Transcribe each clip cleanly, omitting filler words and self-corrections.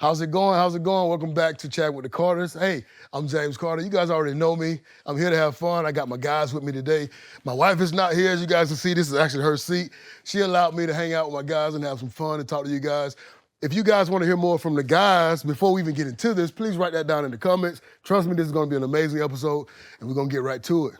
How's it going? How's it going? Welcome back to Chat with the Carters. Hey, I'm James Carter. You guys already know me. I'm here to have fun. I got my guys with me today. My wife is not here, as you guys can see. This is actually her seat. She allowed me to hang out with my guys and have some fun and talk to you guys. If you guys want to hear more from the guys, before we even get into this, please write that down in the comments. Trust me, this is going to be an amazing episode, and we're going to get right to it.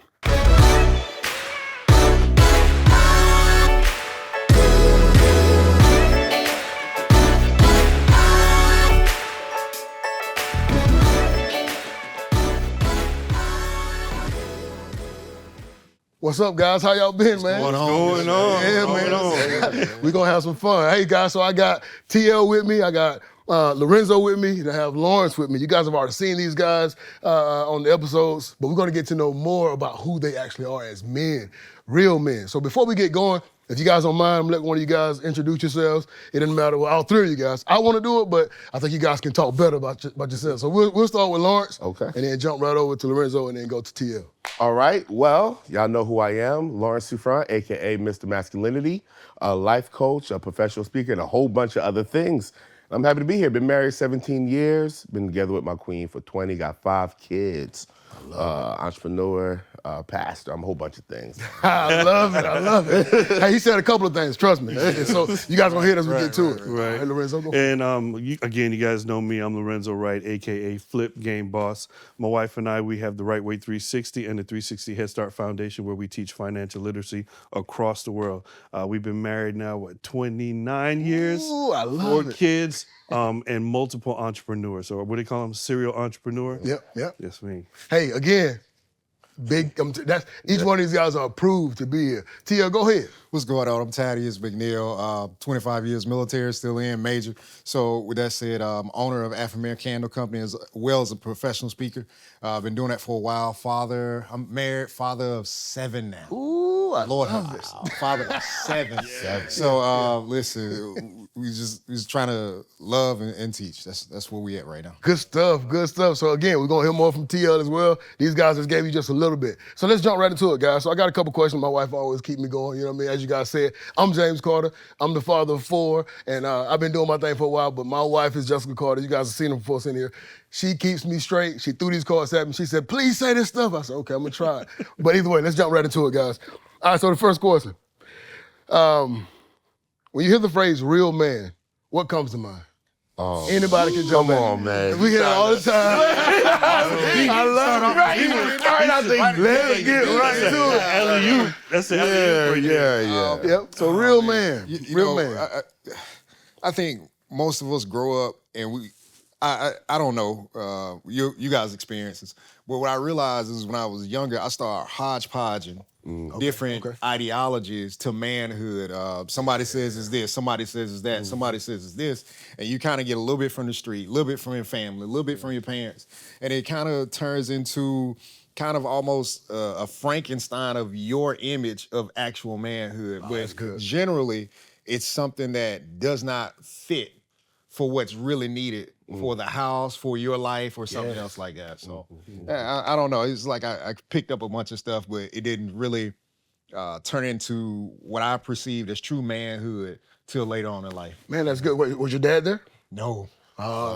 What's up, guys? How y'all been, man? What's going on? Yeah, man. We're going to have some fun. Hey, guys, so I got TL with me. I got Lorenzo with me. And I have Lawrence with me. You guys have already seen these guys on the episodes, but we're going to get to know more about who they actually are as men, real men. So before we get going, if you guys don't mind, I'm letting one of you guys introduce yourselves. It doesn't matter, well, all three of you guys. I want to do it, but I think you guys can talk better about yourselves. So we'll start with Lawrence, Okay. and then jump right over to Lorenzo, and then go to TL. All right, well, y'all know who I am, Lawrence Souffrant, AKA Mr. Masculinity, a life coach, a professional speaker, and a whole bunch of other things. I'm happy to be here. Been married 17 years, been together with my queen for 20, got 5 kids. Entrepreneur, pastor, I'm a whole bunch of things. I love it, I love it. Hey, he said a couple of things, trust me. So you guys gonna hear it as we get to it. Right. Hey, Lorenzo, go. And you guys know me. I'm Lorenzo Wright, AKA Flip Game Boss. My wife and I, we have the Right Way 360 and the 360 Head Start Foundation, where we teach financial literacy across the world. We've been married now, 29 years? Ooh, I love 4 it. kids, and multiple entrepreneurs. Or what do they call them? Serial entrepreneur? Yep. Yes, me. Hey, again, big. That's each one of these guys are approved to be here. Tia, go ahead. What's going on? I'm Thaddeus McNeil, 25 years military, still in, major. So with that said, owner of Afro Candle Company as well as a professional speaker. I've been doing that for a while. I'm married, father of 7 now. Ooh, I Lord love have this. mercy. Father of 7. So listen, we just trying to love and teach. That's where we at right now. Good stuff, good stuff. So again, we're gonna hear more from TL as well. These guys just gave you just a little bit. So let's jump right into it, guys. So I got a couple questions. My wife always keep me going, you know what I mean? As you guys said, I'm James Carter. I'm the father of 4, and I've been doing my thing for a while, but my wife is Jessica Carter. You guys have seen her before sitting here. She keeps me straight. She threw these cards at me. She said, please say this stuff. I said, okay, I'm gonna try it. But either way, let's jump right into it, guys. All right, so the first question. When you hear the phrase real man, what comes to mind? Oh, Anybody can jump come in. on, man. We hear it all the time. I love it. Let's get right to it. Alley-oop. That's the alley-oop. Yeah. Yep. So real man, You real know, man. I think most of us grow up and I don't know you guys' experiences, but what I realized is when I was younger, I started hodgepodging different ideologies to manhood. Somebody says it's this, somebody says it's that, somebody says it's this, and you kind of get a little bit from the street, a little bit from your family, a little bit from your parents, and it kind of turns into kind of almost a Frankenstein of your image of actual manhood. But that's good. generally, it's something that does not fit for what's really needed for the house, for your life, or something else like that. So I don't know. It's like I picked up a bunch of stuff, but it didn't really turn into what I perceived as true manhood till later on in life. Man, that's good. Wait, was your dad there? No.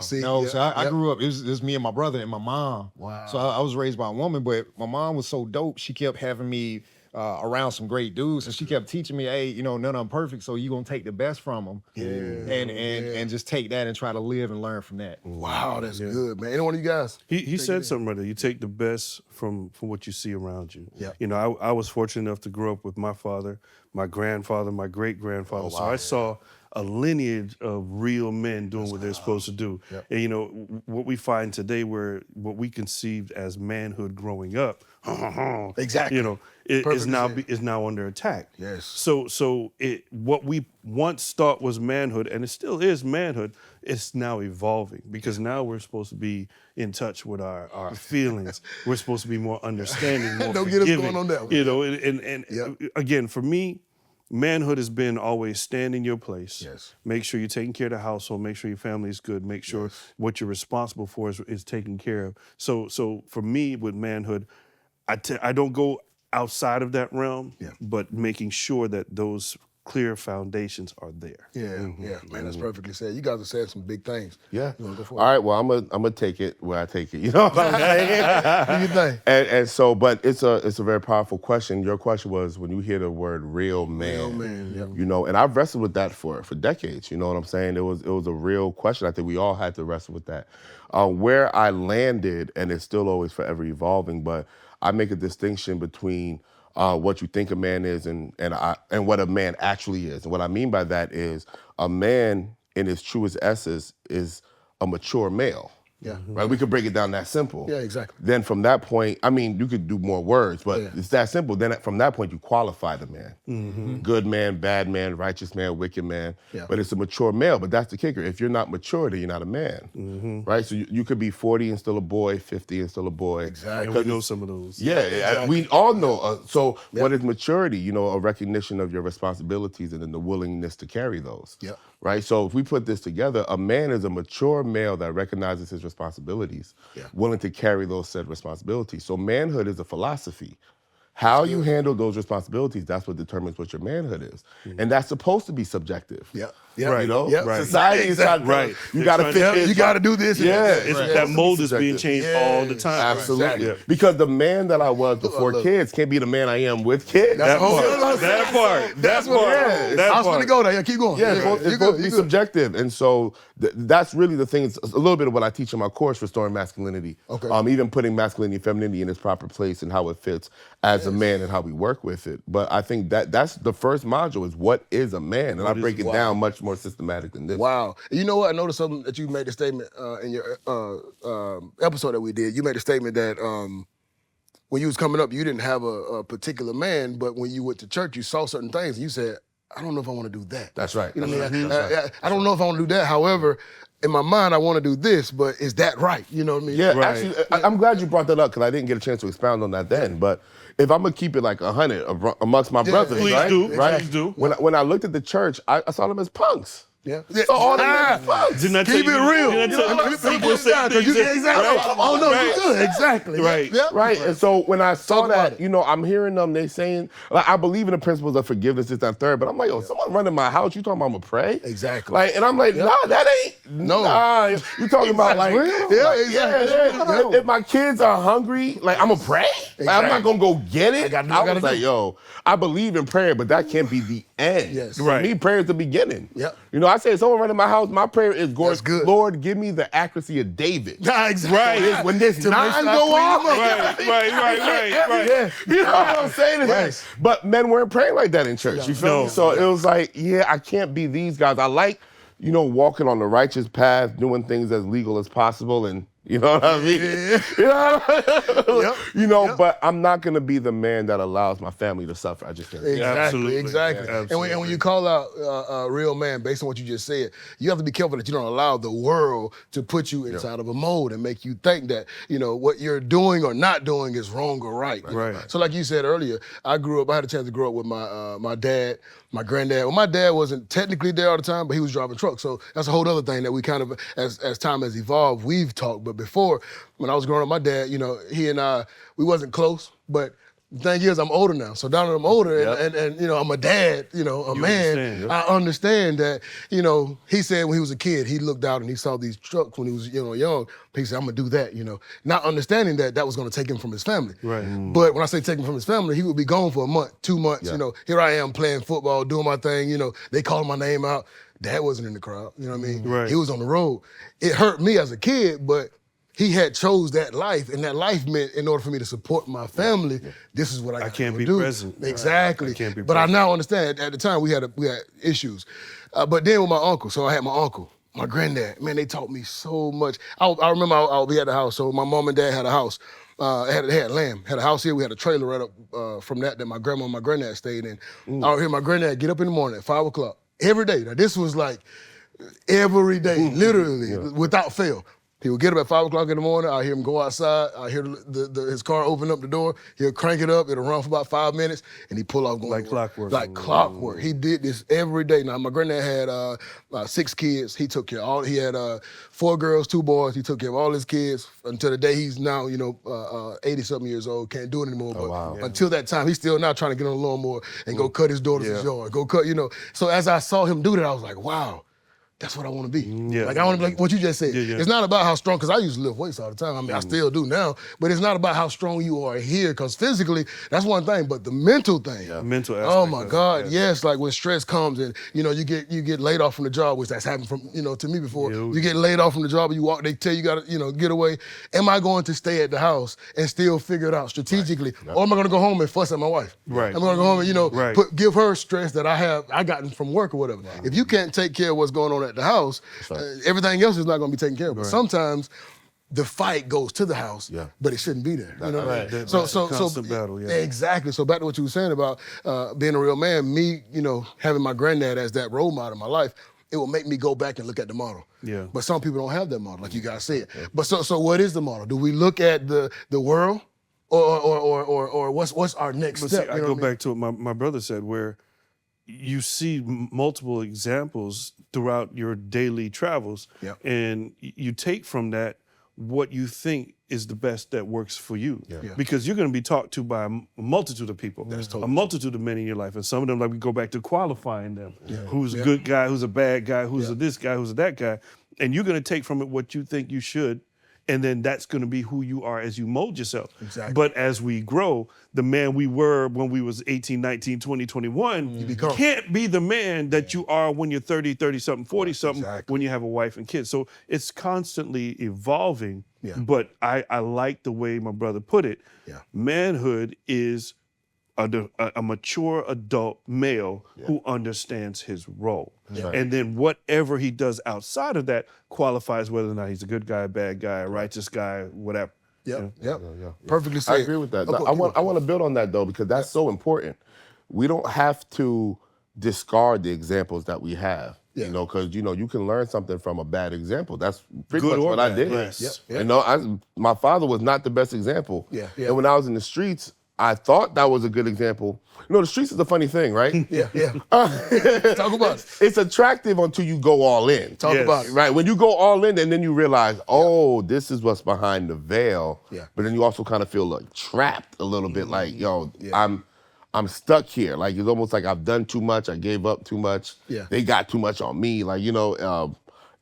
See. No, yeah, so I yep. grew up, it was me and my brother and my mom. Wow. So I was raised by a woman, but my mom was so dope, she kept having me around some great dudes, and she kept teaching me, hey, none of them perfect, so you gonna take the best from them. And just take that and try to live and learn from that. Wow, that's good, man. Any one of you guys? He said something right there. You take the best from what you see around you. Yeah. You know, I was fortunate enough to grow up with my father, my grandfather, my great-grandfather. So I saw a lineage of real men doing what they're supposed to do. Yep. And what we find today, where what we conceived as manhood growing up, Exactly. is Perfectly now under attack. Yes. So what we once thought was manhood, and it still is manhood, it's now evolving, because now we're supposed to be in touch with our feelings. We're supposed to be more understanding, more Don't get us forgiving. going on that one. And Yep. again, for me, manhood has been always stand in your place. Yes. Make sure you're taking care of the household. Make sure your family is good. Make sure what you're responsible for is taken care of. So for me, with manhood, I don't go outside of that realm, but making sure that those clear foundations are there. Yeah, yeah, man, that's perfectly said. You guys have said some big things. Yeah. You wanna go for All it? right. Well, I'm gonna take it where I take it. You know what I'm saying? Do you think? And so, but it's a very powerful question. Your question was when you hear the word real man. Real man, yeah. You know, and I've wrestled with that for decades. You know what I'm saying? It was a real question. I think we all had to wrestle with that. Where I landed, and it's still always forever evolving, but I make a distinction between what you think a man is and what a man actually is. And what I mean by that is a man in his truest essence is a mature male. Yeah. Right? We could break it down that simple. Yeah, exactly. Then from that point, I mean, you could do more words, but Yeah. it's that simple. Then from that point, you qualify the man. Good man, bad man, righteous man, wicked man. Yeah. But it's a mature male. But that's the kicker. If you're not mature, then you're not a man. Right? So you could be 40 and still a boy, 50 and still a boy. Exactly. And we know some of those. Yeah, we all know. So what is maturity? You know, a recognition of your responsibilities and then the willingness to carry those. Yep. Right? So if we put this together, a man is a mature male that recognizes his responsibilities, willing to carry those said responsibilities. So manhood is a philosophy. How you handle those responsibilities, that's what determines what your manhood is. And that's supposed to be subjective. Yeah. Yeah. You know? Yeah. Right. Society is trying to tell Right. you gotta They're fit trying to- in. You got to do this. Yeah. It's, That mold is being changed all the time. Absolutely. Exactly. Yeah. Because the man that I was before look. kids can't be the man I am with kids. That Oh, part. that's- That part. That's what. yeah. That I was going to part. go there. Yeah, keep going. Yeah, it's you're supposed to be you're subjective. And so that's really the thing. It's a little bit of what I teach in my course, Restoring Masculinity. Okay. Even putting masculinity and femininity in its proper place and how it fits as a man and how we work with it. But I think that's the first module is what is a man? And I break it down much more systematic than this. Wow. You know what? I noticed something that you made a statement in your episode that we did. You made a statement that when you was coming up, you didn't have a particular man, but when you went to church, you saw certain things, and you said, I don't know if I want to do that. That's right. You know what I mean? That's right. I don't know if I want to do that. However, in my mind, I want to do this, but is that right? You know what I mean? Yeah, Right. actually, I'm glad you brought that up because I didn't get a chance to expound on that then. But if I'm gonna keep it like 100 amongst my brothers, Please right? do. Right? Please do. When I looked at the church, I saw them as punks. Yeah. So all the men as punks. Didn't I tell Keep you? it real. Didn't I tell you? Exactly. People say things that- Exactly. Right. Oh, no, Right. you good. Exactly. Right. Yep. Right, and so when I saw Talk about that, it. you know, I'm hearing them, they saying, like, I believe in the principles of forgiveness, this, that, third, but I'm like, yo, someone running my house, you talking about I'm gonna pray? Exactly. Like, and I'm like, nah, that ain't, No. nah, you talking about like, real. Yeah, like, exactly. yeah. If my kids are hungry, like, I'm gonna pray? Like, I'm not gonna go get it? I I gotta was do like, it. yo, I believe in prayer, but that can't be the end. Yes. For Right. me, prayer is the beginning. Yep. You know, I say, someone running my house, my prayer is, That's good. Lord, give me the accuracy of David. Nah, exactly. Right. When this To make nine sure I go clean off, them up. Right. yeah. You know what I'm saying? Yes. But men weren't praying like that in church. You feel No. me? So it was like, yeah, I can't be these guys. I like, you know, walking on the righteous path, doing things as legal as possible, and you know what I mean? You know, Yep. you know, Yep. but I'm not gonna be the man that allows my family to suffer. I just can't. Exactly, Absolutely. exactly. Yeah, And when you call out a real man based on what you just said, you have to be careful that you don't allow the world to put you inside of a mold and make you think that, you know, what you're doing or not doing is wrong or right. Right. So like you said earlier, I had a chance to grow up with my dad, my granddad. Well, my dad wasn't technically there all the time, but he was driving trucks. So that's a whole other thing that we kind of, as time has evolved, we've talked. But before, when I was growing up, my dad, you know, he and I, we wasn't close, but the thing is, I'm older now. So now that I'm older and you know, I'm a dad, you know, a man, understand, I understand that, you know, he said when he was a kid, he looked out and he saw these trucks when he was, you know, young. He said, I'm gonna do that, you know. Not understanding that that was gonna take him from his family. Right. But when I say take him from his family, he would be gone for a month, 2 months, you know. Here I am playing football, doing my thing, you know. They calling my name out. Dad wasn't in the crowd, you know what I mean? Right. He was on the road. It hurt me as a kid, but he had chose that life, and that life meant in order for me to support my family, this is what I got can't to be do. present. Exactly. I can't be but I present. now understand. At the time, we had issues. But then with my uncle, so I had my uncle, my granddad. Man, they taught me so much. I remember I'll be at the house. So my mom and dad had a house. They had land, had a house here. We had a trailer right up from that my grandma and my granddad stayed in. I would hear my granddad get up in the morning at 5 o'clock every day. Now this was like every day, literally, without fail. He would get up at 5 o'clock in the morning. I hear him go outside. I hear his car open up the door. He'll crank it up. It'll run for about 5 minutes, and he pull off going Like to work. clockwork. Like clockwork. He did this every day. Now my granddad had 6 kids. He took care of all. He had 4 girls, 2 boys. He took care of all his kids until the day he's now 80-something years old. Can't do it anymore. But wow. until that time, he's still now trying to get on the lawnmower and go cut his daughter's yard. Go cut. So as I saw him do that, I was like, wow. That's what I want to be. Yeah. Like I want to be like what you just said. Yeah. It's not about how strong, because I used to lift weights all the time. I mean, I still do now, but it's not about how strong you are here, because physically, that's one thing, but the mental thing. Yeah. Mental aspect. Oh my of it, God, yes. Like when stress comes and you get laid off from the job, which that's happened from to me before. Yeah. You get laid off from the job and you walk, they tell you gotta get away. Am I going to stay at the house and still figure it out strategically, or am I going to go home and fuss at my wife? Right. I'm going to go home and Right. give her stress that I gotten from work or whatever. If you can't take care of what's going on at the house. Everything else is not going to be taken care of. But sometimes the fight goes to the house, but it shouldn't be there. You know what I mean? That's a constant battle, yeah. Exactly. So back to what you were saying about being a real man, me, having my granddad as that role model in my life, it will make me go back and look at the model. Yeah. But some people don't have that model, like you guys said. But so what is the model? Do we look at the world, or what's our next But step? see, I go back to what my brother said, where you see multiple examples throughout your daily travels, and you take from that what you think is the best that works for you. Because you're going to be talked to by a multitude of people, a multitude of men in your life, and some of them, like we go back to qualifying them, who's a good guy, who's a bad guy, who's a this guy, who's a that guy, and you're going to take from it what you think you should. And then that's going to be who you are as you mold yourself. Exactly. But as we grow, the man we were when we was 18, 19, 20, 21 can't be the man that you are when you're 30, 30-something, 40-something, when you have a wife and kids. So it's constantly evolving. But I like the way my brother put it. Manhood is a mature adult male who understands his role. And then whatever he does outside of that qualifies whether or not he's a good guy, a bad guy, a righteous guy, whatever. Perfectly said. I agree with that. I want to build on that though, because that's so important. We don't have to discard the examples that we have. Because you can learn something from a bad example. That's pretty Good much or what I bad, did. yes. My father was not the best example. And when I was in the streets, I thought that was a good example. The streets is a funny thing, right? Talk about it. It's attractive until you go all in. Talk about it. Right? When you go all in, and then you realize, this is what's behind the veil. But then you also kind of feel like trapped a little bit, like, I'm stuck here. Like it's almost like I've done too much. I gave up too much. They got too much on me. Like and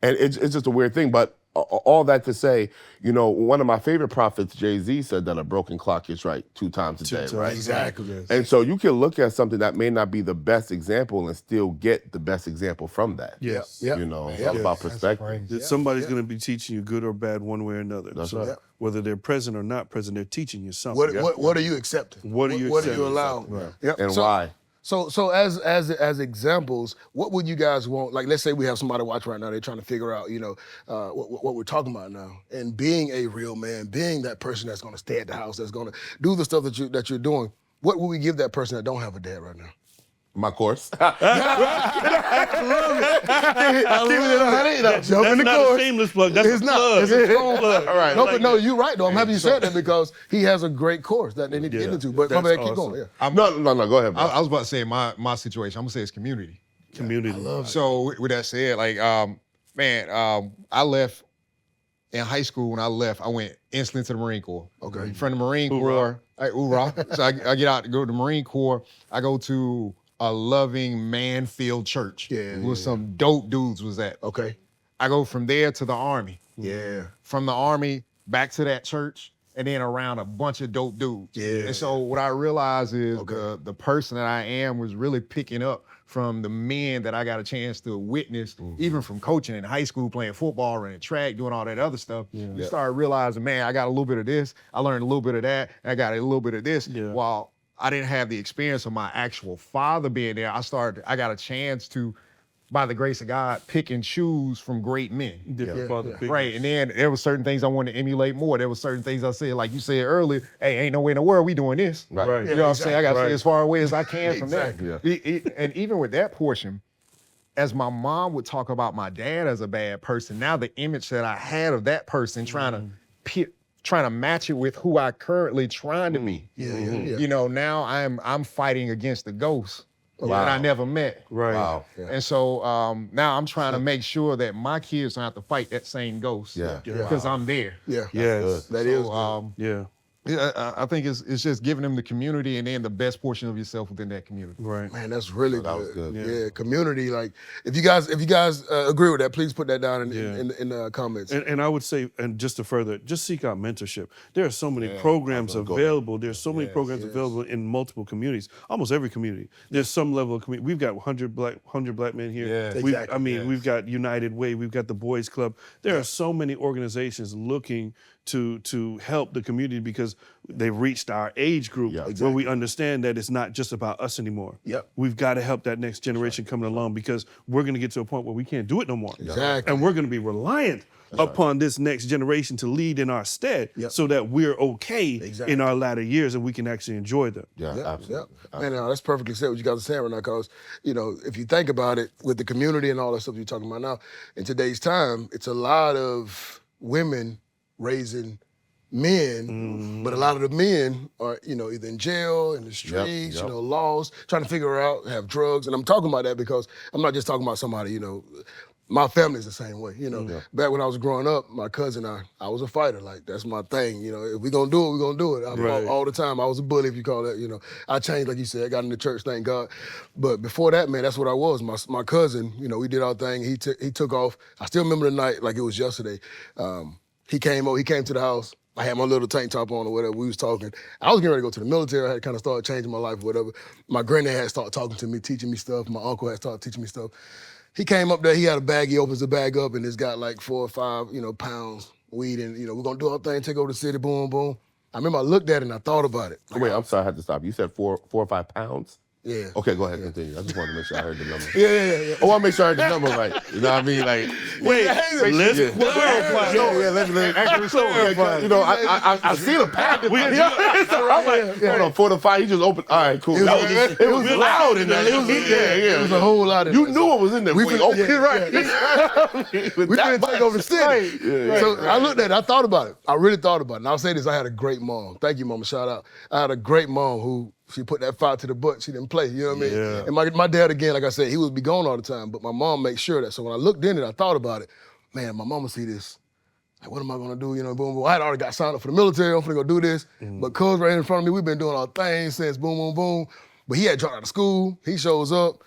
it's just a weird thing. But all that to say, one of my favorite prophets, Jay-Z, said that a broken clock is right 2 times a day, right? Exactly. And so you can look at something that may not be the best example and still get the best example from that. Yes. It's all about perspective. Somebody's going to be teaching you good or bad one way or another. That's so right. whether they're present or not present, they're teaching you something. What are you accepting? What are you accepting? allowing? Right. And why? So as examples, what would you guys want? Like, let's say we have somebody watch right now. They're trying to figure out, what we're talking about now, and being a real man, being that person that's going to stay at the house, that's going to do the stuff that you're doing. What would we give that person that don't have a dad right now? My course. Keep it 100. Jump in the not course. a shameless plug. That's It's a not. plug. It's a strong plug. All right. No, but you're right though. I'm happy you said that because he has a great course that they need to get into. But my That's bad, keep awesome. going. Yeah. No, go ahead, bro. I was about to say my situation. I'm gonna say it's community. Community. So with that said, I left in high school. When I left, I went instantly to the Marine Corps. Okay. From the Marine Corps, hoorah. So I get out to go to the Marine Corps. I go to a loving man-filled church. Where some dope dudes was at. Okay. I go from there to the Army. Yeah. From the Army back to that church, and then around a bunch of dope dudes. Yeah. And so what I realized is the person that I am was really picking up from the men that I got a chance to witness, even from coaching in high school, playing football, running track, doing all that other stuff. You start realizing, man, I got a little bit of this, I learned a little bit of that, I got a little bit of this. While I didn't have the experience of my actual father being there, I got a chance to, by the grace of God, pick and choose from great men. Right, and then there were certain things I wanted to emulate more. There were certain things I said, like you said earlier, hey, ain't no way in the world we doing this. Right. You know what I'm saying? I got to stay as far away as I can from Exactly. that. And even with that portion, as my mom would talk about my dad as a bad person, now the image that I had of that person trying to match it with who I currently trying to be. Yeah. You know, now I'm fighting against the ghost that I never met. Right. Wow. And so now I'm trying to make sure that my kids don't have to fight that same ghost. Yeah. Because I'm there. Yeah. Yes. That is So, good. Yeah. yeah, I think it's just giving them the community and then the best portion of yourself within that community. Right. Man, that's really good. That was good. Yeah, community. Like, if you guys agree with that, please put that down in the comments. And I would say, and just to further, just seek out mentorship. There are so many programs available. There's so many programs available in multiple communities, almost every community. There's some level of community. We've got 100 black men here. Yeah. Exactly. We've got United Way. We've got the Boys Club. There are so many organizations looking to help the community because they've reached our age group where we understand that it's not just about us anymore. Yep. We've got to help that next generation coming along because we're going to get to a point where we can't do it no more. Exactly. And we're going to be reliant upon this next generation to lead in our stead so that we're okay in our latter years and we can actually enjoy them. Yeah, absolutely. Man, that's perfectly said what you guys are saying right now, because, you know, if you think about it, with the community and all that stuff you're talking about now, in today's time, it's a lot of women raising men, but a lot of the men are, you know, either in jail, in the streets, you know, lost, trying to figure out, have drugs. And I'm talking about that because I'm not just talking about somebody, you know, my family's the same way, you know. Back when I was growing up, my cousin, I was a fighter. Like, that's my thing, you know. If we're gonna do it, we're gonna do it. I fought all the time. I was a bully, if you call that, you know. I changed, like you said, I got in the church, thank God. But before that, man, that's what I was. My cousin, you know, we did our thing. He took off. I still remember the night like it was yesterday. He came to the house. I had my little tank top on or whatever. We was talking. I was getting ready to go to the military. I had kind of started changing my life or whatever. My granddad had started talking to me, teaching me stuff. My uncle had started teaching me stuff. He came up there. He had a bag. He opens the bag up, and it's got like 4 or 5, you know, pounds weed. And, you know, we're going to do our thing, take over the city, boom, boom. I remember I looked at it, and I thought about it. Wait, I'm sorry, I had to stop. You said 4 or 5 pounds? Yeah. Okay, go ahead, continue. I just wanted to make sure I heard the number. Yeah. I want to make sure I heard the number right. You know what I mean? Like, Let's clarify. let's actually clarify. You know, I see the packet. I'm like, hold on, 4 to 5. He just opened. All right, cool. It was loud in there. It was a whole lot of You knew what was in there. We opened it right. We couldn't take over the city. So I looked at it. I thought about it. I really thought about it. And I'll say this, I had a great mom. Thank you, Mama. Shout out. I had a great mom who, she put that fire to the butt. She didn't play, you know what I mean? Yeah. And my dad, again, like I said, he would be gone all the time, but my mom made sure that. So when I looked in it, I thought about it. Man, my mama see this. Like, what am I gonna do? You know, boom, boom. I had already got signed up for the military. I'm gonna go do this. But cuz right here in front of me, we've been doing our things since boom, boom, boom. But he had dropped out of school. He shows up.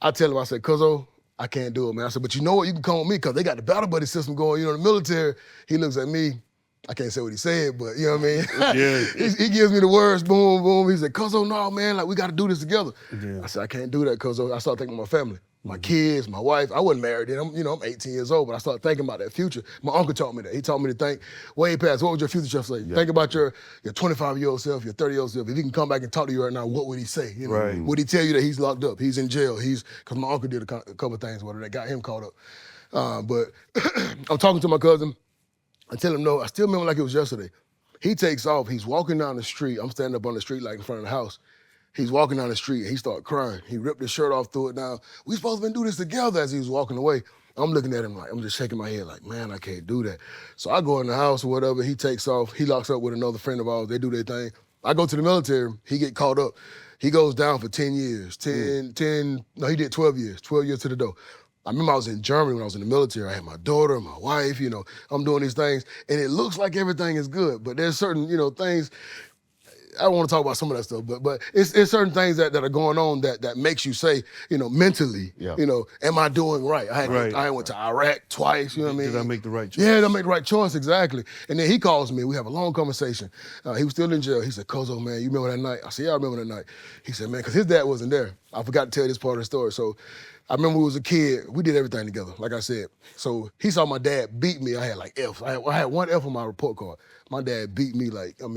I tell him, I said, cuzzo, I can't do it, man. I said, but you know what? You can come with me because they got the battle buddy system going, you know, the military. He looks at me. I can't say what he said, but you know what I mean? He gives me the words, boom, boom. He said, cuzzo, no, man, like we gotta do this together. I said, I can't do that, cuzzo. I started thinking about my family, my kids, my wife. I wasn't married then. I'm 18 years old, but I started thinking about that future. My uncle taught me that. He taught me to think way past, what would your future self say? Think about your 25-year-old self, your 30-year-old self. If he can come back and talk to you right now, what would he say? You know, would he tell you that he's locked up, he's in jail, because my uncle did a couple of things that got him caught up. But I'm talking to my cousin. I tell him no. I still remember like it was yesterday. He takes off. He's walking down the street. I'm standing up on the street like in front of the house. He's walking down the street and he started crying. He ripped his shirt off, threw it down. We supposed to do this together as he was walking away. I'm looking at him like, I'm just shaking my head like, man, I can't do that. So I go in the house or whatever. He takes off. He locks up with another friend of ours. They do their thing. I go to the military. He get caught up. He goes down for 10 years. He did 12 years. 12 years to the door. I remember I was in Germany when I was in the military. I had my daughter, my wife, you know, I'm doing these things, and it looks like everything is good, but there's certain, you know, things, I don't want to talk about some of that stuff, but it's certain things that are going on that makes you say, you know, mentally, you know, am I doing right? I went to Iraq twice, you know what I mean? Did I make the right choice? Yeah, did I make the right choice, exactly. And then he calls me, we have a long conversation. He was still in jail. He said, Kozo, man, you remember that night? I said, yeah, I remember that night. He said, man, because his dad wasn't there. I forgot to tell this part of the story. So I remember when we was a kid, we did everything together, like I said. So he saw my dad beat me. I had like F's. I had 1 F on my report card. My dad beat me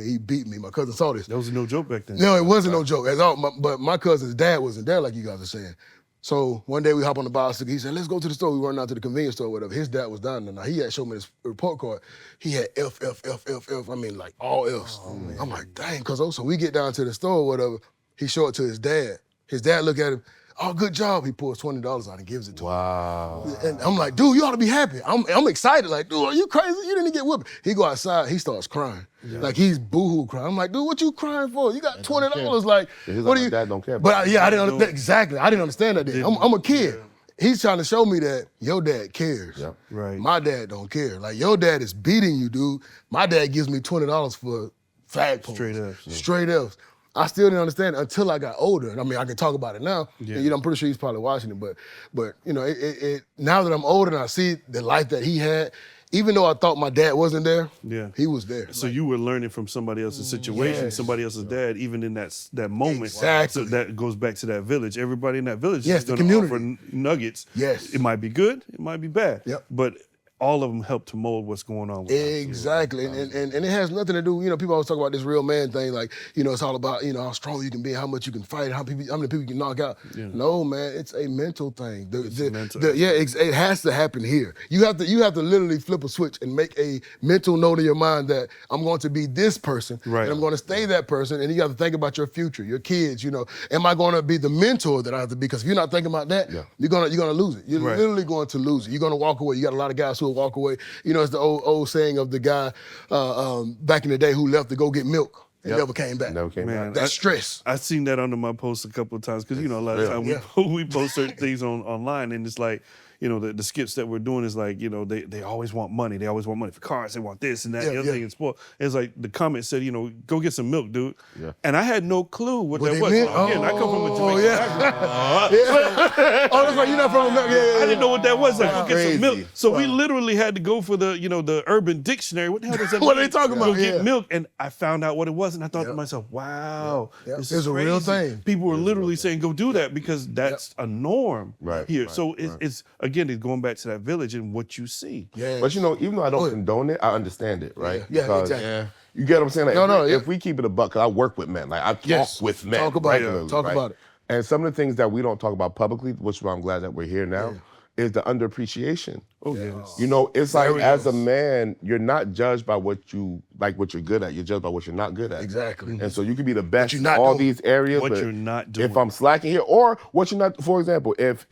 he beat me. My cousin saw this. That was no joke back then. No, it wasn't no joke at all. But my cousin's dad wasn't there, like you guys are saying. So one day we hop on the bicycle. He said, let's go to the store. We run out to the convenience store or whatever. His dad was down there. Now, he had showed me his report card. He had F. I mean, like all F's. Oh, I'm like, dang, cuz so we get down to the store or whatever. He showed it to his dad. His dad looked at him. Oh, good job. He pulls $20 out and gives it to him. Wow. And I'm like, dude, you ought to be happy. I'm excited. Like, dude, are you crazy? You didn't get whipped. He go outside, he starts crying. Like he's boohoo crying. I'm like, dude, what you crying for? You got $20. Like, what do you? Dad don't care. But I didn't understand. Exactly. I didn't understand that then. I'm a kid. He's trying to show me that your dad cares. Yep. Right. My dad don't care. Like, your dad is beating you, dude. My dad gives me $20 for fag posts. Straight Fs, yeah. Straight Fs. I still didn't understand it until I got older. And I mean, I can talk about it now. Yeah. And, I'm pretty sure he's probably watching it. But you know, now that I'm older and I see the life that he had, even though I thought my dad wasn't there, he was there. So you were learning from somebody else's situation, somebody else's dad, even in that moment. Exactly. So that goes back to that village. Everybody in that village Yes, is the going to offer community. nuggets. Yes. It might be good, it might be bad. Yep. But all of them help to mold what's going on with us. Exactly, and it has nothing to do. People always talk about this real man thing, like it's all about how strong you can be, how much you can fight, how many people you can knock out. Yeah. No, man, it's a mental thing. mental. It has to happen here. You have to literally flip a switch and make a mental note in your mind that I'm going to be this person, Right. and I'm going to stay that person. And you got to think about your future, your kids. Am I going to be the mentor that I have to be? Because if you're not thinking about that, you're gonna lose it. You're Right. literally going to lose it. You're going to walk away. You got a lot of guys who will walk away. It's the old saying of the guy back in the day who left to go get milk and never came back. Never came Man, back. That's stress. I've seen that under my posts a couple of times because, a lot of times we post certain things online and it's like, the skits that we're doing is like, they always want money. They always want money for cars. They want this and that, the other thing. And sport. It's like the comment said, go get some milk, dude. Yeah. And I had no clue what that they was. meant? Again, I come from a Jamaican background. Oh, that's right. You're not from America. I didn't know what that was. Like, go get some milk. Crazy. So we literally had to go for the, the Urban Dictionary. What the hell does that mean? What are they talking about? Go get Yeah. milk. And I found out what it was. And I thought to myself, wow, this is It's a real crazy. thing. People were literally saying, go do that because that's a norm Right, here. right, So it's again, it's going back to that village and what you see. Yeah. But even though I don't condone it, I understand it, right? Yeah, Because exactly. You get what I'm saying? Like, No, if we keep it a buck, because I work with men, like I talk Yes. with men Talk about it. regularly, Talk right? about it. And some of the things that we don't talk about publicly, which is why I'm glad that we're here now, is the underappreciation. Oh, yes. It's like we as go. a man, you're not judged by what you're good at. You're judged by what you're not good at. Exactly. And so you can be the best you're in not all doing. these areas. What but you're not doing. If I'm slacking here, or what you're not. For example, if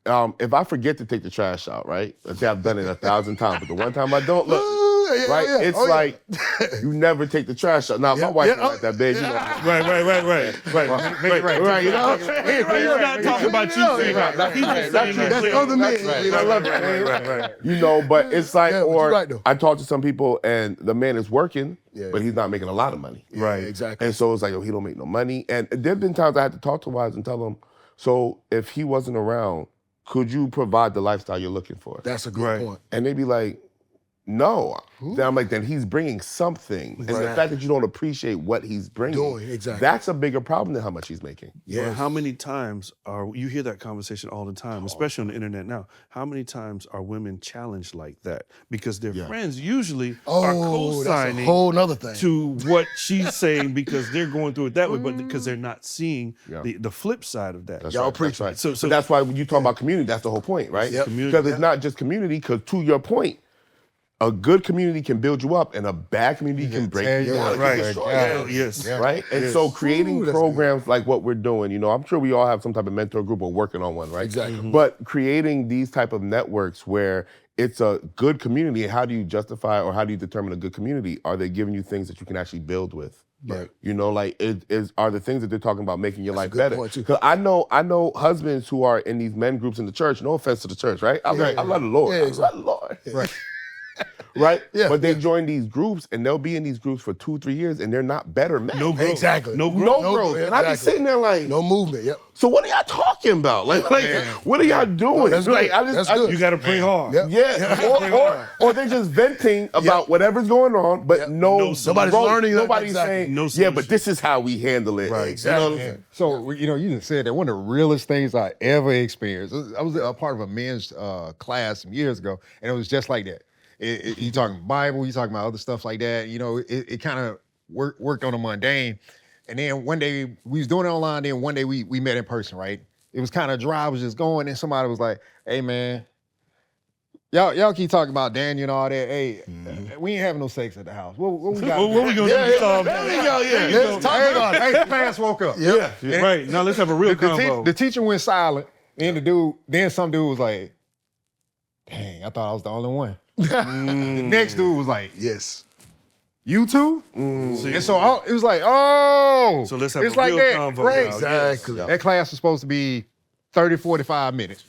I forget to take the trash out, right? Let's say I've done it 1,000 times, but the one time I don't, look. Right? It's like you never take the trash out. Now, my wife ain't like that, babe. Right. You know? He's not talking about you. He's just saying that. That's other men. I love that. But it's like, Yeah, but or you're right, though. I talk to some people and the man is working, Yeah. but he's not making a lot of money. Right. Exactly. And so it's like, he don't make no money. And there've been times I had to talk to wives and tell them, so if he wasn't around, could you provide the lifestyle you're looking for? That's a good point. And they'd be like, no. Then I'm like, then he's bringing something. And the fact that you don't appreciate what he's bringing, that's a bigger problem than how much he's making. Yeah. How many times you hear that conversation all the time, especially on the internet now? How many times are women challenged like that? Because their friends usually are That's a co-signing whole nother thing. to what she's saying because they're going through it that way, but because they're not seeing the flip side of that. Y'all preach. That's right. So- But that's why when you talk about community, that's the whole point, right? Yep. Because it's not just community, because to your point, a good community can build you up and a bad community can break you down. Right. Destroy you. Yes. Right? And so creating that's programs like what we're doing, I'm sure we all have some type of mentor group or working on one, right? Exactly. But creating these type of networks where it's a good community, how do you justify or how do you determine a good community? Are they giving you things that you can actually build with? Right. Are the things that they're talking about making your life good better? point, too. Because I know husbands who are in these men groups in the church, no offense to the church, right? I love the Lord. Yeah, exactly. I love the Lord. Right. Right? Yeah, But they join these groups and they'll be in these groups for 2-3 years and they're not better men. No growth. Exactly. No growth. No growth. And I be exactly. sitting there like, No movement. Yep. so what are y'all talking about? Like what are y'all doing? that's like, good. That's good. You got to pray hard. Yep. Yeah, or they're just venting about whatever's going on, but Nobody's learning that. Nobody's Exactly. saying, No yeah, solution. but this is how we handle it. Right, Exactly. exactly. So, you just said that one of the realest things I ever experienced. I was a part of a men's class some years ago, and it was just like that. You talking Bible, you talking about other stuff like that. It kind of worked on the mundane. And then one day, we was doing it online, then one day we met in person, right? It was kind of dry, I was just going, and somebody was like, hey, man, y'all keep talking about Daniel and all that. Hey, We ain't having no sex at the house. What we got? What we gonna do? Let's talk about it. Hey, class woke up. Yeah. Right. Now let's have a real convo. The teacher went silent, and then some dude was like, dang, I thought I was the only one. The next dude was like, Yes. you too? See, And so it was like, oh. So let's have it's a like real that. convo Great. now. Exactly. That class was supposed to be 30, 45 minutes.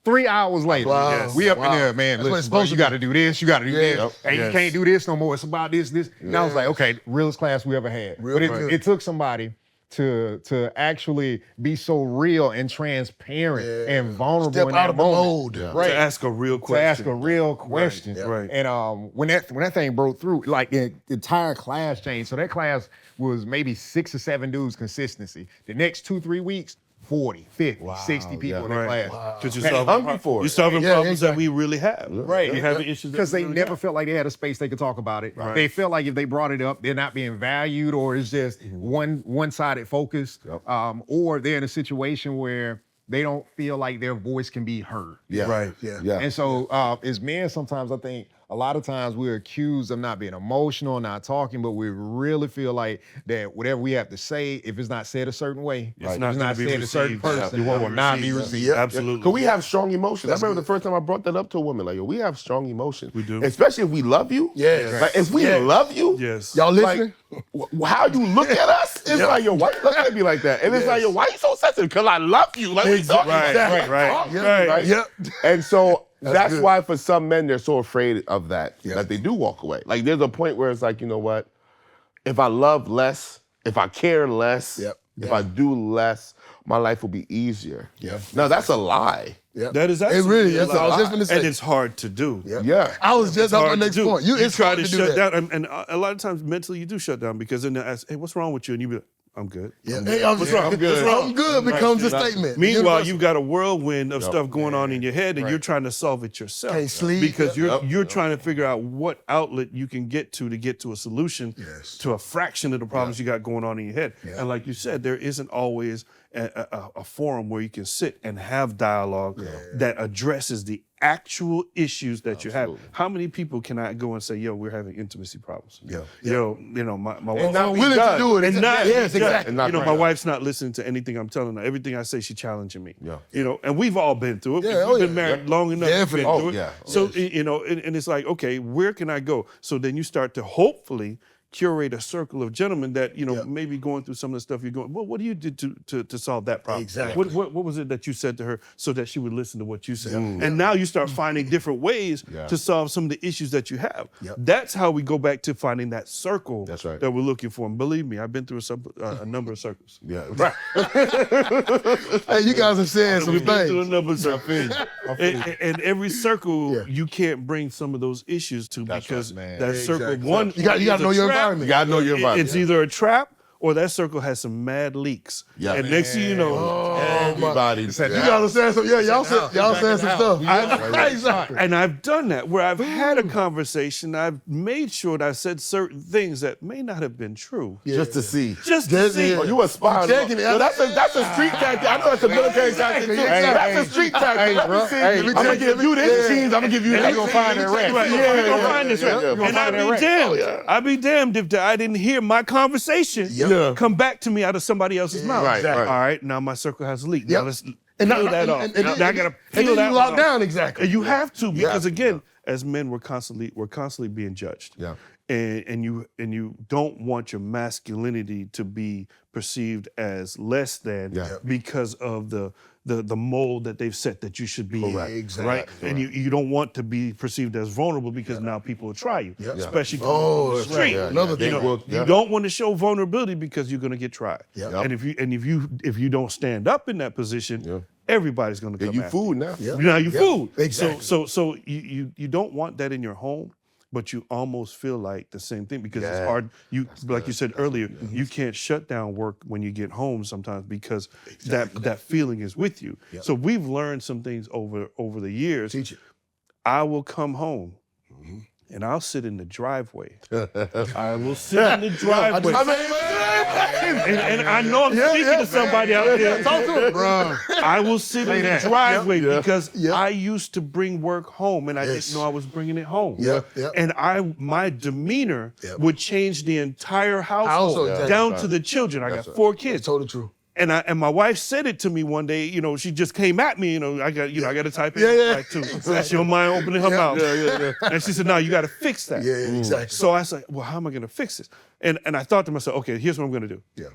3 hours later, Wow. we up in Wow. there, man. That's what it's Listen, bro, supposed you to got to do this, you got to do this. Yep. Hey, Yes. you can't do this no more. It's about this. And I was like, okay, realest class we ever had. Real But good. it took somebody to actually be so real and transparent and vulnerable Step in out that of the moment. mold. Right. To ask a real To question. ask a real question. Right. And when that thing broke through, like the entire class changed. So that class was maybe 6 or 7 dudes consistency. The next 2-3 weeks, 40, 50, 60 people in the Right. class. Because Man, hungry for it. you're solving Yeah, problems that exactly. we really have. Right. You're having issues that Because we they really never have. felt like they had a space they could talk about it. Right. They felt like if they brought it up, they're not being valued, or it's just one-sided focus, or they're in a situation where they don't feel like their voice can be heard. Yeah. Right. Yeah. And so as men, sometimes I think a lot of times we're accused of not being emotional, not talking, but we really feel like that whatever we have to say, if it's not said a certain way, It's if not it's gonna not be said to a certain received. person, Yeah. it will not be received. Yep. Absolutely. Because we have strong emotions. I remember good. the first time I brought that up to a woman. Like, yo, we have strong emotions. We do. Especially if we love you. Yes. Like, if we Yes. love you. Yes. Y'all Like, listening? how you look at us, it's like, yo, why you looking at me like that? And it's like, yo, why you so sensitive? Because I love you. Like, we talking Right, about right, that. right. Yep. And so that's good. why for some men, they're so afraid of that, that they do walk away. Like, there's a point where it's like, you know what? If I love less, if I care less, Yep. if I do less, my life will be easier. Yep. No, that's a lie. Yep. That is It absolutely really. That's a I was lie. just gonna say. And it's hard to do. Yep. Yeah. I was just on my Hard to next do. point. You It's try hard to do shut that. down, and a lot of times mentally you do shut down because then they ask, "Hey, what's wrong with you?" And you be like, "I'm good." Yeah. Hey, I'm What's wrong? I'm good. What's wrong? I'm good becomes a statement. Meanwhile, Universal. you've got a whirlwind of stuff going on in your head, and you're trying to solve it yourself. Can't sleep. because Yep. you're trying to figure out what outlet you can get to a solution Yes. to a fraction of the problems you got going on in your head. Yeah. And like you said, there isn't always a forum where you can sit and have dialogue that addresses the actual issues that you have. How many people can I go and say, "Yo, we're having intimacy problems"? Yeah. Yo, my And wife. not be willing to judged. do it. And not, yes, be judged. exactly. And not You know, cry my out. wife's not listening to anything I'm telling her. Everything I say, she's challenging me. Yeah. You know, and we've all been through it. Yeah, We've oh, been yeah. married long enough. We've been Definitely. through Oh, it. yeah. So, you know, and it's like, okay, where can I go? So then you start to hopefully curate a circle of gentlemen that, you know, maybe going through some of the stuff you're going, well, what do you do to solve that problem? Exactly. What was it that you said to her so that she would listen to what you said? And now you start finding different ways to solve some of the issues that you have. Yep. That's how we go back to finding that circle That's right. that we're looking for. And believe me, I've been through a number of circles. Yeah. Right. Hey, you guys are saying some We've been through a things. number of circles. And every circle Yeah. you can't bring some of those issues to because right, man. that circle, Exactly. one, You got to is a know your trap. environment. You gotta know your environment. It's either a trap or that circle has some mad leaks. Yeah. And next thing you know, Everybody. You guys are saying some. Yeah, y'all said some stuff. Exactly. and I've done that where I've had a conversation, I've made sure that I said certain things that may not have been true. Just to see. Just to That's see. it. Oh, you a spy. Checking it. Yo, that's a street tactic. I know that's a military tactic too. Exactly. That's a street tactic. Let me bro. see. Hey, I'm gonna give you this jeans. I'm gonna give you And that. you gonna find that rat. Right, Yeah, you gonna yeah, find this yeah, right. yeah. And find I'd that be rat. damned. Oh, yeah. I'd be damned if I didn't hear my conversation come back to me out of somebody else's mouth. Right, right. All right, now my circle has leaked. Yep. Now let's And peel now- that off. and Now I gotta and peel then that you one lock off. down exactly. And you have to because Yeah. again, as men, we're constantly being judged. Yeah. And you don't want your masculinity to be perceived as less than Yeah. because of the mold that they've set that you should be in. Exactly. Right? And you don't want to be perceived as vulnerable because now people will try you. Yep. Especially Oh, on the that's right. street. Yeah, another They thing. will- You don't want to show vulnerability because you're gonna get tried. Yep. And if you don't stand up in that position, everybody's gonna come Yeah, you after food now. Yep. Now you Yep. food. Exactly. So you don't want that in your home, but you almost feel like the same thing because it's hard. You like you said earlier, you can't shut down work when you get home sometimes because that feeling is with you. Yep. So we've learned some things over the years. Teach it. I will come home and I'll sit in the driveway. I will sit in the driveway. And I know I'm speaking to somebody out there. Talk to him, bro. I will sit in the driveway because Yep. I used to bring work home and I didn't know I was bringing it home. Yep, yep. And my demeanor would change the entire household Exactly. down to the children. I got 4 kids. Totally true. And my wife said it to me one day. You know, she just came at me. I got to type in Yeah. like too. That's your mind opening her mouth. And she said, "No, you got to fix that." Yeah, exactly. So I said, "Well, how am I going to fix this?" And I thought to myself, "Okay, here's what I'm going to do. Yeah.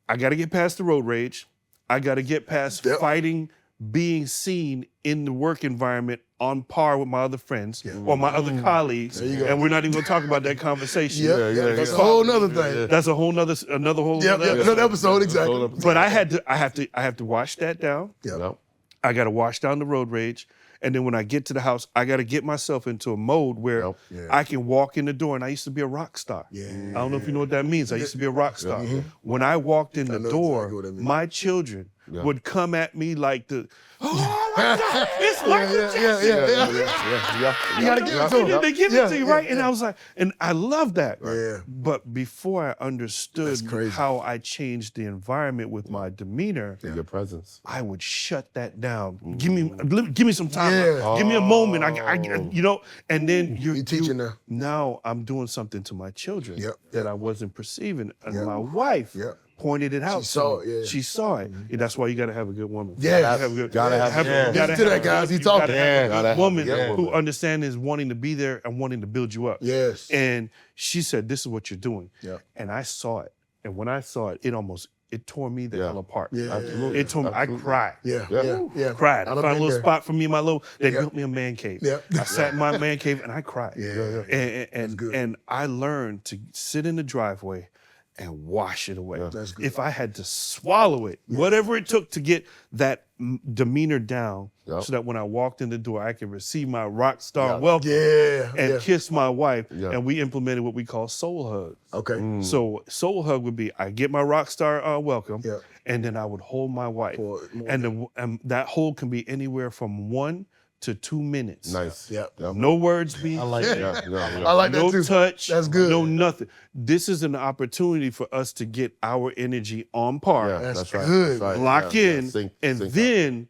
I got to get past the road rage. I got to get past fighting, being seen in the work environment on par with my other friends or my other colleagues. And we're not even going to talk about that conversation. That's a whole nother thing. That's a whole nother Another episode, exactly. But I have to wash that down. Yep. I got to wash down the road rage. And then when I get to the house, I got to get myself into a mode where I can walk in the door. And I used to be a rock star. I don't know if you know what that means. I used to be a rock star. When I walked in the door, exactly what that means. my children would come at me like oh my God, it's Michael Jackson. You gotta give it to him. They give it to you, right? And I was like, and I love that. Yeah. But before I understood how I changed the environment with my demeanor, Your presence. I would shut that down. Give me some time. Give me a moment. And then You're teaching now. Now I'm doing something to my children that I wasn't perceiving, and my wife pointed it out. She saw it, yeah. She saw it. And that's why you got to have a good woman. Yeah. Gotta have Listen to that, guys. He's talking. A woman who understands is wanting to be there and wanting to build you up. Yes. And she said, "This is what you're doing." Yeah. And I saw it. And when I saw it, it tore me the hell apart. Yeah. Absolutely. It tore me. I cried. Yeah. Cried. I done found a been little there. spot for me in my they built me a man cave. Yeah. I sat in my man cave and I cried. Good. And I learned to sit in the driveway and wash it away. That's good. If I had to swallow it, whatever it took to get that demeanor down, so that when I walked in the door, I could receive my rock star welcome and kiss my wife. And we implemented what we call soul hugs. Okay. So soul hug would be I get my rock star welcome, and then I would hold my wife, and that hold can be anywhere from 1 to 2 minutes. Nice. No words being said. I like that No too. touch. That's good. No nothing. This is an opportunity for us to get our energy on par, That's right. good. That's right. lock in, Sync and up. then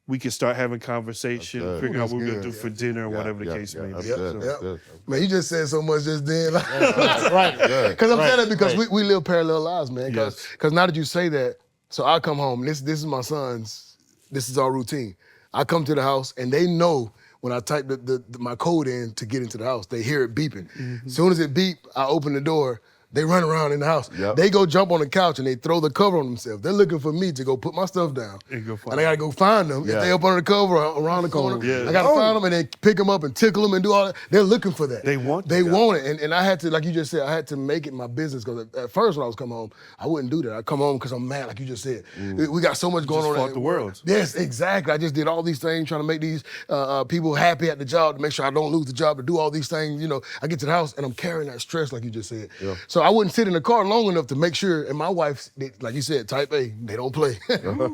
we can start having conversation, figure out what we're good. going to do for dinner or whatever the case may be. That's Yep, good. yep. That's good. Man, you just said so much just then. Right. Because I'm saying that because we live parallel lives, man. Because now that you say that, so I come home, this is my son's, this is our routine. I come to the house and they know when I type my code in to get into the house, they hear it beeping. As soon as it beep, I open the door. They run around in the house. Yep. They go jump on the couch and they throw the cover on themselves. They're looking for me to go put my stuff down. And go find And I gotta go find them. Yeah. If they up under the cover or around the corner, I gotta find them and then pick them up and tickle them and do all that. They're looking for that. They want They want it. And I had to, like you just said, I had to make it my business because at first when I was coming home, I wouldn't do that. I'd come home because I'm mad, like you just said. We got so much going on. fought at the work. world. Yes, exactly. I just did all these things trying to make these people happy at the job, to make sure I don't lose the job, to do all these things. You know, I get to the house and I'm carrying that stress, like you just said. Yeah. So I wouldn't sit in the car long enough to make sure, and my wife, like you said, type A, they don't play.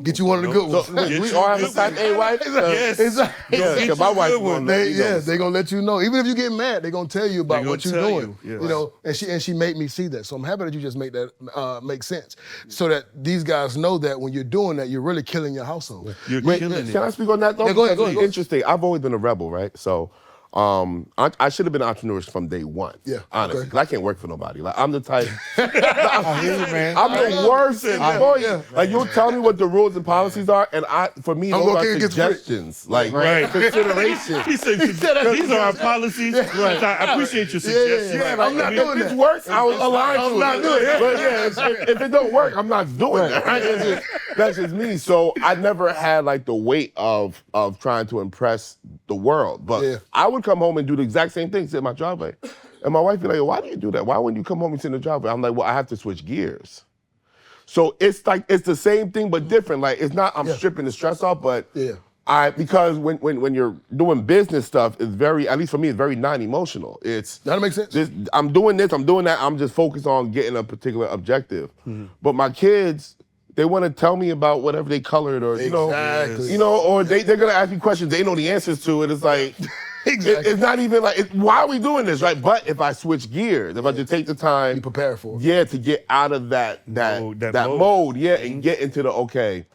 Get you one of the good ones. We all have a type A wife? Yes. Exactly. Yeah, because my wife won't let me know. They're gonna let you know. Even if you get mad, they're gonna tell you about They what gonna you're tell doing. you, yes. You know, and she made me see that. So I'm happy that you just make that make sense. So that these guys know that when you're doing that, you're really killing your household. You're Wait, killing can I it. speak on that though? Yeah, go ahead, Because go ahead. Interesting. I've always been a rebel, right? So I should have been an entrepreneur from day one. Yeah, honestly, okay. because I can't work for nobody. Like I'm the type. I hear you, man. I'm the worst employee. yeah. Like you'll tell me what the rules and policies are, and for me I'm those okay are against free. suggestions, like Right. consideration. He said, these are our policies. I appreciate your suggestions. Yeah, Like, I'm not if doing this that. works, I'll align to I'm not it. doing it. But yeah, if it don't work, I'm not doing it. Right? That's just me. So I never had like the weight of trying to impress the world. But I would come home and do the exact same thing, sit in my driveway. And my wife would be like, why do you do that? Why wouldn't you come home and sit in the driveway? I'm like, well, I have to switch gears. So it's like, it's the same thing, but different. Like, it's not, I'm stripping the stress off, but because when you're doing business stuff, it's very, at least for me, it's very non-emotional. It's That makes sense. I'm doing this, I'm doing that, I'm just focused on getting a particular objective. But my kids, they want to tell me about whatever they colored or, Exactly. or they're going to ask me questions they know the answers to, and it's like, Exactly. It's not even like, why are we doing this, right? But if I switch gears, if I just take the time, Be prepared for it. yeah, to get out of that mode, yeah, and get into the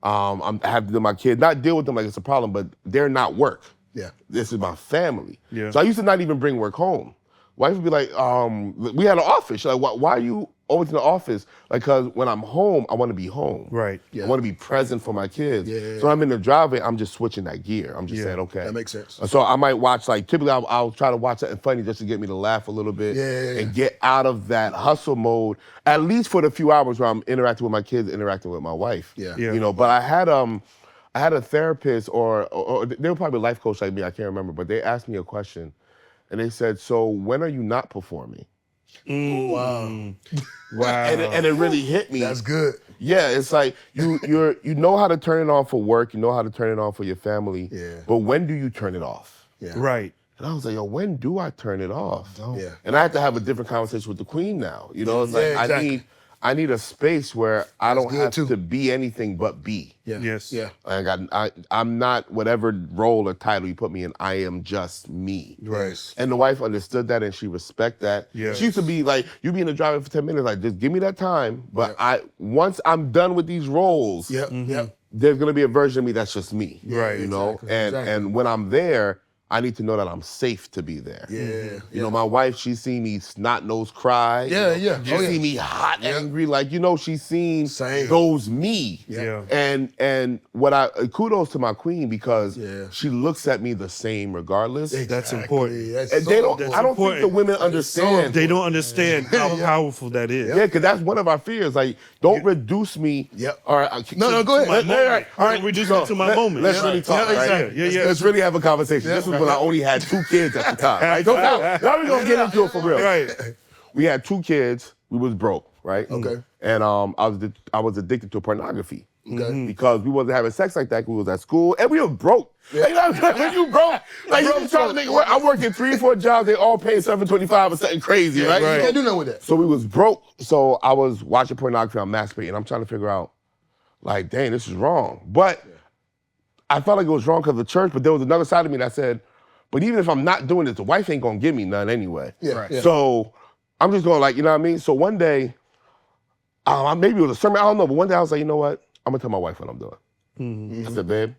I have to do my kids, not deal with them like it's a problem, but they're not work. Yeah. This is my family. Yeah. So I used to not even bring work home. Wife would be like, we had an office. She's like, why are you always in the office? Like, cause when I'm home, I want to be home. Right. Yeah. I want to be present for my kids. Yeah. So I'm in the driveway, I'm just switching that gear. I'm just saying, okay. That makes sense. So I might watch, like, typically I'll try to watch something funny just to get me to laugh a little bit and get out of that hustle mode, at least for the few hours where I'm interacting with my kids, interacting with my wife. Yeah. You know, but I had a therapist or they were probably a life coach like me, I can't remember, but they asked me a question and they said, so when are you not performing? Wow. Wow. And it really hit me. That's good. Yeah, it's like you know how to turn it on for work, you know how to turn it on for your family. Yeah. But when do you turn it off? Yeah. Right. And I was like, yo, when do I turn it off? Yeah. And I have to have a different conversation with the queen now. You know, it's like Yeah, exactly. I need a space where I don't good have too. to be anything but be. Yeah. Yes. Yeah. I'm not whatever role or title you put me in, I am just me. Right. And the wife understood that and she respect that. Yes. She used to be like, you be in the driveway for 10 minutes, like just give me that time. But once I'm done with these roles, Yep. Yep. there's gonna be a version of me that's just me. Right. You know? Exactly. And Exactly. and when I'm there, I need to know that I'm safe to be there. Yeah. You know, my wife, she's seen me snot-nosed cry. Yeah, you know, yeah. She's Oh, yeah. seen me hot, angry. Like, she's seen Same. those me. Yeah. And what kudos to my queen because Yeah. she looks at me the same regardless. That's important. That's And so they don't. important. I don't think the important. women understand. They don't understand how powerful that is. Yeah, because that's one of our fears. Like, don't reduce me. Yep. All right. No, go ahead. All right. Don't reduce me to my moment. Let's Yeah. really talk. Yeah, right? exactly. Yeah. Let's really have a conversation. This was when I only had 2 kids at the time. Right? So now we're gonna get into it for real. Right. We had 2 kids. We was broke, right? Okay. And I was addicted to pornography. Okay. Because we wasn't having sex like that. We was at school and we were broke. Like, when you broke, like you trying to make it work. I'm working 3 or 4 jobs. They all paying $7.25 or something crazy, right? You can't do nothing with that. So we was broke. So I was watching pornography on masturbating. I'm trying to figure out, like, dang, this is wrong. But I felt like it was wrong because of the church. But there was another side of me that said, but even if I'm not doing this, the wife ain't gonna give me none anyway. Yeah. Right. Yeah. So I'm just going like, you know what I mean? So one day, maybe it was a sermon, I don't know, but one day I was like, you know what? I'm gonna tell my wife what I'm doing. Mm-hmm. I said, babe,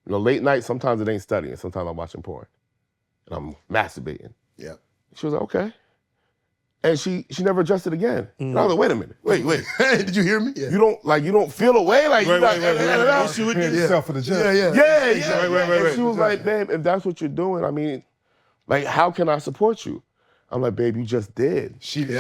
late night, sometimes it ain't studying, sometimes I'm watching porn. And I'm masturbating. Yeah. She was like, okay. And she never adjusted again. And I was like, wait a minute, wait. Did you hear me? Yeah. You don't feel away? Like, you not, She would do yourself for the judge. Yeah. yeah. Right. And she was like, babe, if that's what you're doing, I mean, like, how can I support you? I'm like, babe, you just did.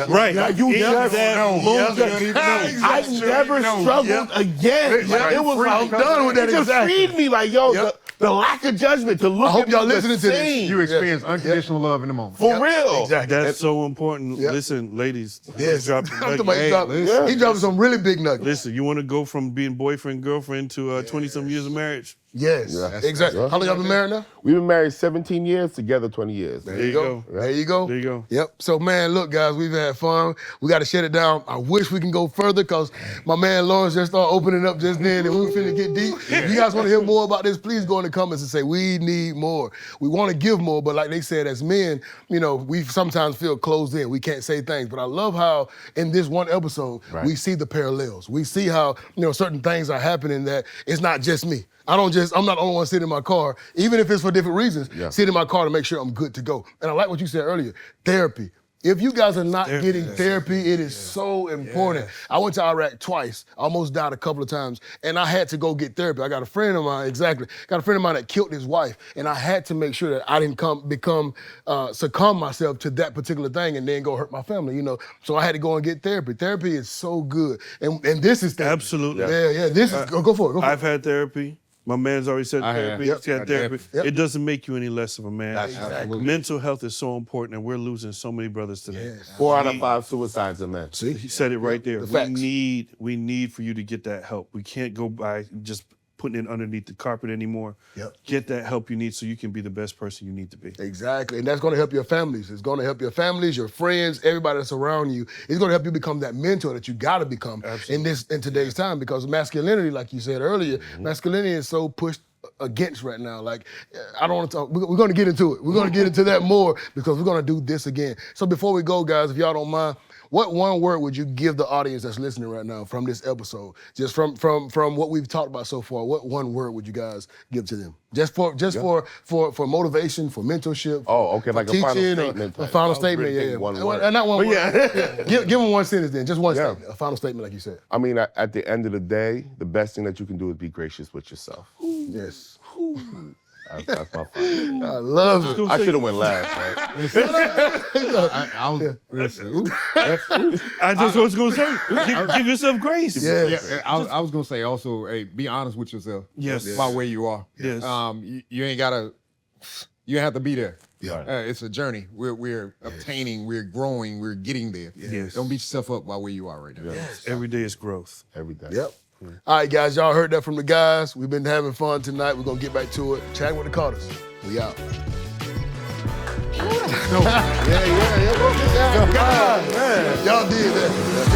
Right. Like, you In just that moment. I never struggled again. It was I'm done with that. It just freed me, like, yo, the lack of judgment to look I hope at y'all me listening the to this. same. You experience unconditional love in the moment. For real. Exactly. That's so important. Listen, ladies. Yes. Drop I'm talking about he dropping some really big nuggets. Listen, you want to go from being boyfriend, girlfriend to 20-some years of marriage? Yes. Yeah. Exactly. How long y'all been married now? We've been married 17 years, together 20 years. There you go. There you go. There you go. Yep. So, man, look, guys, we've had fun. We got to shut it down. I wish we can go further because my man Lawrence just started opening up just then and we were finna get deep. If you guys want to hear more about this, please go in the comments and say, we need more. We want to give more, but like they said, as men, we sometimes feel closed in. We can't say things. But I love how in this one episode, we see the parallels. We see how, certain things are happening that it's not just me. I'm not the only one sitting in my car, even if it's for different reasons, sit in my car to make sure I'm good to go. And I like what you said earlier, therapy. If you guys are not getting therapy, it is so important. I went to Iraq twice, almost died a couple of times, and I had to go get therapy. I got a friend of mine, that killed his wife, and I had to make sure that I didn't succumb myself to that particular thing and then go hurt my family, So I had to go and get therapy. Therapy is so good, and this is therapy. Absolutely. Yeah. This is go for it. I've had therapy. My man's already said therapy. Yep. He's had therapy. Yep. It doesn't make you any less of a man. Exactly. Mental health is so important, and we're losing so many brothers today. 4 out of 5 suicides are men. See, He said it right there. facts. We need for you to get that help. We can't go by just putting it underneath the carpet anymore. Yep. Get that help you need so you can be the best person you need to be. Exactly, and that's going to help your families. It's going to help your families, your friends, everybody that's around you. It's going to help you become that mentor that you got to become in today's time because masculinity, like you said earlier, masculinity is so pushed against right now? Like, I don't want to talk. We're going to get into it. We're going to get into that more because we're going to do this again. So before we go, guys, if y'all don't mind, what one word would you give the audience that's listening right now from this episode? Just from what we've talked about so far, what one word would you guys give to them? Just for motivation, for mentorship. Oh, okay, for like a teaching, final statement. A final I was statement, really yeah. thinking one word. Not one But word. yeah. Give them one sentence then, just one Yeah. statement, a final statement like you said. I mean, at the end of the day, the best thing that you can do is be gracious with yourself. Yes. That's my final. I love it. I should have went last, right? I was listen. Ooh. I just was going to say, give yourself grace. Yes. Yeah, I was gonna say also, hey, be honest with yourself. Yes. About where you are. Yes. You ain't gotta. You have to be there. Yeah. It's a journey. We're obtaining. We're growing. We're getting there. Yes. Don't beat yourself up by where you are right now. Yes. Every day is growth. Every day. Yep. All right, guys, y'all heard that from the guys. We've been having fun tonight. We're going to get back to it. Chatting with the Carters. We out. Yeah. Y'all did that.